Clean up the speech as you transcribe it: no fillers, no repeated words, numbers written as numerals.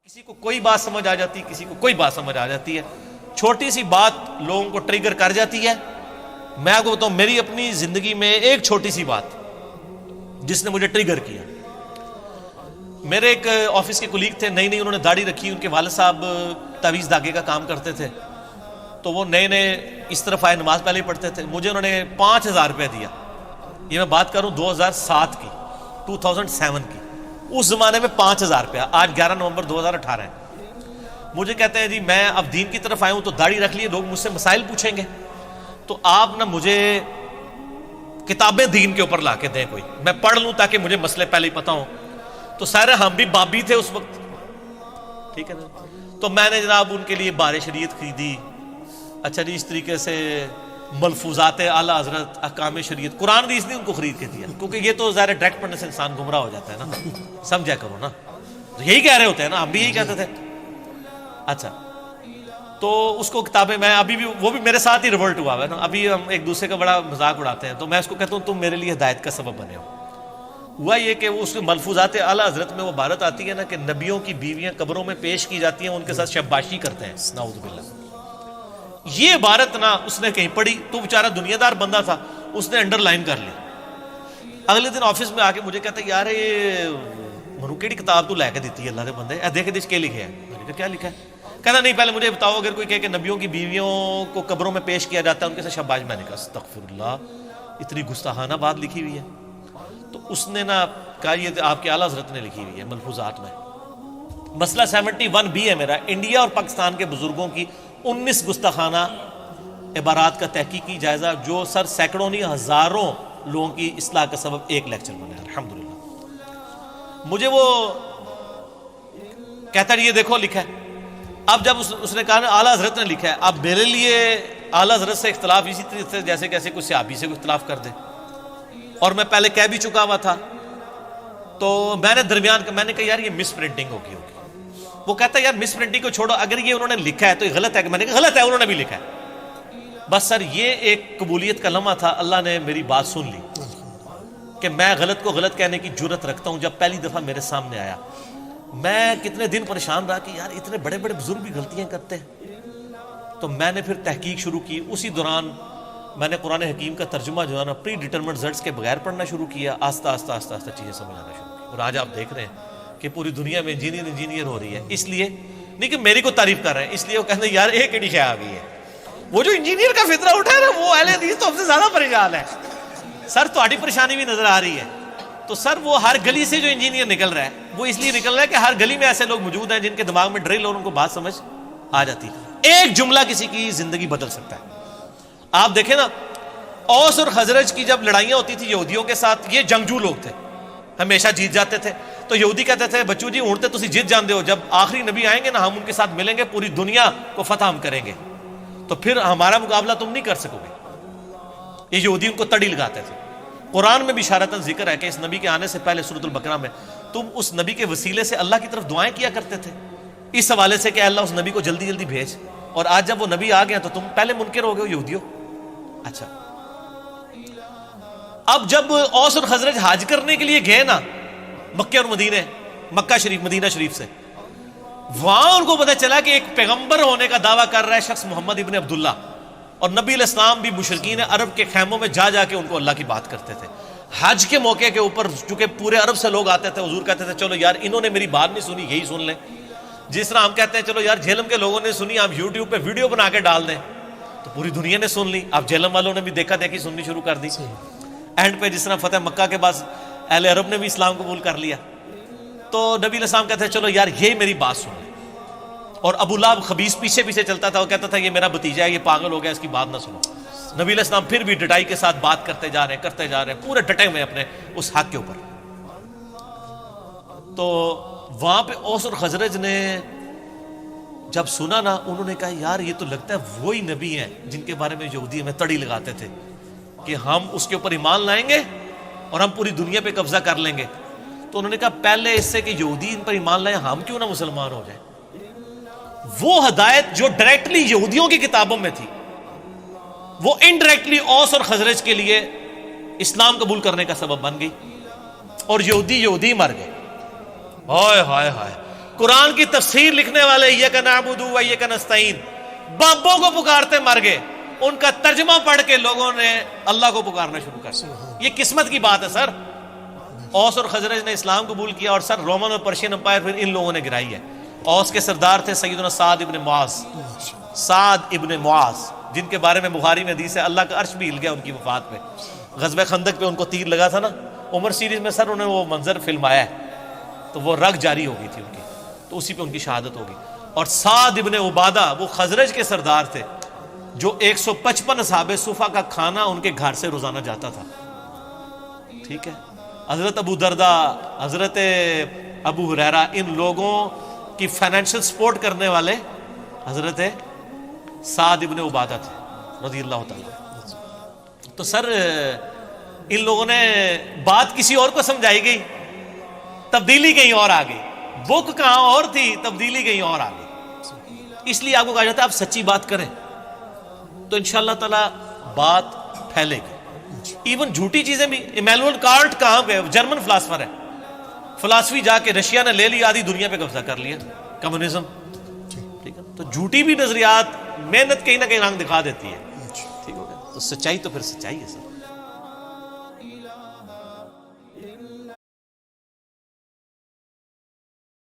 کسی کو کوئی بات سمجھ آ جاتی ہے، کسی کو کوئی بات سمجھ آ جاتی ہے، چھوٹی سی بات لوگوں کو ٹریگر کر جاتی ہے۔ میں آپ کو بتاؤں، میری اپنی زندگی میں ایک چھوٹی سی بات جس نے مجھے ٹریگر کیا، میرے ایک آفس کے کولیگ تھے، نئی انہوں نے داڑھی رکھی، ان کے والد صاحب تعویذ دھاگے کا کام کرتے تھے، تو وہ نئے اس طرف آئے، نماز پہلے ہی پڑھتے تھے، مجھے انہوں نے 5000 روپے دیا۔ یہ میں بات کروں 2007 کی، 2007 کی، اس زمانے میں 5000 روپیہ، آج 11 نومبر 2018 ہے۔ مجھے کہتے ہیں جی میں اب دین کی طرف آیا ہوں تو داڑھی رکھ لیے، لوگ مجھ سے مسائل پوچھیں گے، تو آپ نہ مجھے کتابیں دین کے اوپر لا کے دیں، کوئی میں پڑھ لوں تاکہ مجھے مسئلے پہلے ہی پتہ ہوں۔ تو سارے ہم بھی بابی تھے اس وقت، ٹھیک ہے نا، تو میں نے جناب ان کے لیے بار شریعت خریدی، اچھا جی اس طریقے سے ملفوظات اعلیٰ حضرت، احکام شریعت، قرآن حدیث نہیں ان کو خرید کے دیا، کیونکہ یہ تو ظاہر ڈائریکٹ پڑھنے سے انسان گمراہ ہو جاتا ہے نا، سمجھا کرو نا، یہی کہہ رہے ہوتے ہیں نا، ہم بھی یہی کہتے تھے۔ اچھا تو اس کو کتابیں، میں ابھی بھی، وہ بھی میرے ساتھ ہی ریورٹ ہوا ہے نا، ابھی ہم ایک دوسرے کا بڑا مذاق اڑاتے ہیں، تو میں اس کو کہتا ہوں تم میرے لیے ہدایت کا سبب بنے ہو۔ ہوا یہ کہ وہ اس کے ملفوظات اعلیٰ حضرت میں وہ عبارت آتی ہے نا کہ نبیوں کی بیویاں قبروں میں پیش کی جاتی ہیں، ان کے ساتھ شباشی کرتے ہیں، نعوذ باللہ۔ یہ عبارت نا اس نے کہیں پڑھی، تو بیچارہ دنیا دار بندہ تھا، اس نے انڈر لائن کر لی۔ اگلے دن آفس میں آ کے مجھے کہتا ہے یار یہ منو کیڑی کتاب تو لے کے دیتی ہے اللہ کے بندے، دیکھ دیکھ کے لکھے ہے۔ میں نے کہا کیا لکھا ہے؟ کہنا نہیں پہلے مجھے بتاؤ، اگر کوئی کہے کہ نبیوں کی بیویوں کو قبروں میں پیش کیا جاتا ہے ان کے ساتھ شاباش، میں نے کہا استغفر اللہ، اتنی گستاخانہ بات لکھی ہوئی ہے؟ تو اس نے نا کہا یہ آپ کے اعلیٰ حضرت نے لکھی ہوئی ہے ملفوظات میں۔ مسئلہ 71B ہے میرا، انڈیا اور پاکستان کے بزرگوں کی 19 گستاخانہ عبارات کا تحقیقی جائزہ، جو سر سینکڑوں نہیں ہزاروں لوگوں کی اصلاح کا سبب ایک لیکچر بنا ہے الحمدللہ۔ مجھے وہ کہتا ہے یہ دیکھو لکھا ہے۔ اب جب اس نے کہا نا اعلیٰ حضرت نے لکھا ہے، اب میرے لیے اعلیٰ حضرت سے اختلاف اسی طریقے سے جیسے کیسے کوئی صحابی سے کوئی اختلاف کر دے، اور میں پہلے کہہ بھی چکا ہوا تھا، تو میں نے درمیان کا میں نے کہا یار یہ مس پرنٹنگ ہوگی۔ وہ کہتا ہے یار مس پرنٹنگ کو چھوڑو، اگر یہ انہوں نے لکھا ہے تو یہ غلط ہے، کہ میں نے کہا غلط ہے، انہوں نے بھی لکھا ہے۔ بس سر یہ ایک قبولیت کا لمحہ تھا، اللہ نے میری بات سن لی کہ میں غلط کو غلط کہنے کی جرت رکھتا ہوں۔ جب پہلی دفعہ میرے سامنے آیا، میں کتنے دن پریشان رہا کہ یار اتنے بڑے بڑے بزرگ بھی غلطیاں کرتے ہیں، تو میں نے پھر تحقیق شروع کی۔ اسی دوران میں نے قرآن حکیم کا ترجمہ جو ہے نا پری ڈیٹرمنٹ ریزلٹس کے بغیر پڑھنا شروع کیا، آہستہ آہستہ آہستہ آہستہ چیزیں سمجھ آنا شروع کی، اور آج آپ دیکھ رہے ہیں کہ پوری دنیا میں انجینئر ہو رہی ہے۔ اس لیے نہیں کہ میری کو تعریف کر رہے ہیں، اس لیے وہ کہتے ہیں یار ایک ایڈی شے آ گئی ہے۔ وہ جو انجینئر کا فطرہ اٹھا ہے نا، وہ اہل حدیث تو ہم سے زیادہ پریشان ہے۔ سر تہاڈی پریشانی بھی نظر آ رہی ہے، تو سر وہ ہر گلی سے جو انجینئر نکل رہا ہے وہ اس لیے نکل رہا ہے کہ ہر گلی میں ایسے لوگ موجود ہیں جن کے دماغ میں ڈرل اور ان کو بات سمجھ آ جاتی ہے۔ ایک جملہ کسی کی زندگی بدل سکتا ہے۔ آپ دیکھیں نا، اوس اور خزرج کی جب لڑائیاں ہوتی تھی یہودیوں کے ساتھ، یہ جنگجو لوگ تھے، ہمیشہ جیت جاتے تھے، تو یہودی کہتے تھے بچو جی اونٹتے تسی جیت جاندے ہو، جب آخری نبی آئیں گے نا ہم ان کے ساتھ ملیں گے، پوری دنیا کو فتح ہم کریں گے، تو پھر ہمارا مقابلہ تم نہیں کر سکو گے۔ یہ یہودی ان کو تڑی لگاتے تھے۔ قرآن میں بھی اشارتاً ذکر ہے کہ اس نبی کے آنے سے پہلے سورۃ البقرہ میں تم اس نبی کے وسیلے سے اللہ کی طرف دعائیں کیا کرتے تھے، اس حوالے سے کہ اللہ اس نبی کو جلدی جلدی بھیج، اور آج جب وہ نبی آ گیا تو تم پہلے منکر ہو گئے یہودیوں۔ اچھا اب جب اوس اور خزرج حج کرنے کے لیے گئے نا مکہ اور مکہ شریف مدینہ شریف سے، وہاں ان کو پتہ چلا کہ ایک پیغمبر ہونے کا دعویٰ کر رہا ہے شخص محمد ابن عبداللہ، اور نبی علیہ السلام بھی مشرکین عرب کے خیموں میں جا کے ان کو اللہ کی بات کرتے تھے۔ حج کے موقع کے اوپر چونکہ پورے عرب سے لوگ آتے تھے، حضور کہتے تھے چلو یار انہوں نے میری بات نہیں سنی، یہی سن لیں۔ جس طرح ہم کہتے ہیں چلو یار جہلم کے لوگوں نے سنی، آپ یوٹیوب پہ ویڈیو بنا کے ڈال دیں، تو پوری دنیا نے سن لی، اب جہلم والوں نے بھی دیکھا دیکھی سننی شروع کر دی۔ اینڈ پہ جس طرح فتح مکہ کے بعد اہل عرب نے بھی اسلام قبول کر لیا، تو نبی علیہ السلام کہتے ہیں چلو یار یہ میری بات سن لیں، اور ابو لہب خبیث پیچھے پیچھے چلتا تھا، وہ کہتا تھا یہ میرا بھتیجا ہے، یہ پاگل ہو گیا، اس کی بات نہ سنو۔ نبی علیہ السلام پھر بھی ڈٹائی کے ساتھ بات کرتے جا رہے ہیں، پورے ڈٹے ہوئے اپنے اس حق کے اوپر۔ تو وہاں پہ اوس اور خزرج نے جب سنا نا، انہوں نے کہا یار یہ تو لگتا ہے وہی نبی ہیں جن کے بارے میں یہودی ہمیں تڑی لگاتے تھے کہ ہم اس کے اوپر ایمان لائیں گے اور ہم پوری دنیا پہ قبضہ کر لیں گے۔ تو انہوں نے کہا پہلے اس سے کہ یہودی ان پر ایمان لائیں، ہم کیوں نہ مسلمان ہو جائیں۔ وہ ہدایت جو ڈائریکٹلی یہودیوں کی کتابوں میں تھی، وہ انڈائریکٹلی اوس اور خزرج کے لیے اسلام قبول کرنے کا سبب بن گئی، اور یہودی مر گئے۔ ہائے ہائے ہائے، قرآن کی تفسیر لکھنے والے ایاک نعبد و ایاک نستعین بابوں کو پکارتے مر گئے، ان کا ترجمہ پڑھ کے لوگوں نے اللہ کو پکارنا شروع کر دیا۔ یہ قسمت کی بات ہے سر۔ اوس اور خزرج نے اسلام قبول کیا اور سر رومن اور پرشین امپائر پھر ان لوگوں نے گرائی ہے۔ اوس کے سردار تھے سیدنا سعد ابن معاذ، سعد ابن معاذ، جن کے بارے میں بخاری میں حدیث ہے اللہ کا عرش بھی ہل گیا ان کی وفات پہ۔ غزوہ خندق پہ ان کو تیر لگا تھا نا، عمر سیریز میں سر انہوں نے وہ منظر فلمایا ہے، تو وہ رگ جاری ہو گئی تھی ان کی، تو اسی پہ ان کی شہادت ہوگی۔ اور سعد ابن عبادہ وہ خزرج کے سردار تھے جو 155 اصحاب صفہ کا کھانا ان کے گھر سے روزانہ جاتا تھا، ٹھیک ہے۔ حضرت ابو دردہ، حضرت ابو ہریرہ، ان لوگوں کی فائنینشل سپورٹ کرنے والے حضرت سعد ابن عبادہ تھے رضی اللہ تعالیٰ۔ تو سر ان لوگوں نے بات کسی اور کو سمجھائی گئی، تبدیلی کہیں اور آ گئی، بک کہاں اور تھی، تبدیلی کہیں اور آ گئی۔ اس لیے آپ کو کہا جاتا ہے آپ سچی بات کریں تو انشاءاللہ تعالیٰ بات پھیلے گی۔ ایون جھوٹی چیزیں بھی، ایمینوئل کانٹ کہاں گئے، جرمن فلاسفر ہے، فلاسفی جا کے رشیا نے لے لی، آدھی دنیا پہ قبضہ کر لیا، کمیونزم، ٹھیک ہے۔ تو جھوٹی بھی نظریات محنت کہیں نہ کہیں رنگ دکھا دیتی ہے، ٹھیک ہو گیا۔ تو سچائی تو پھر سچائی ہے سر۔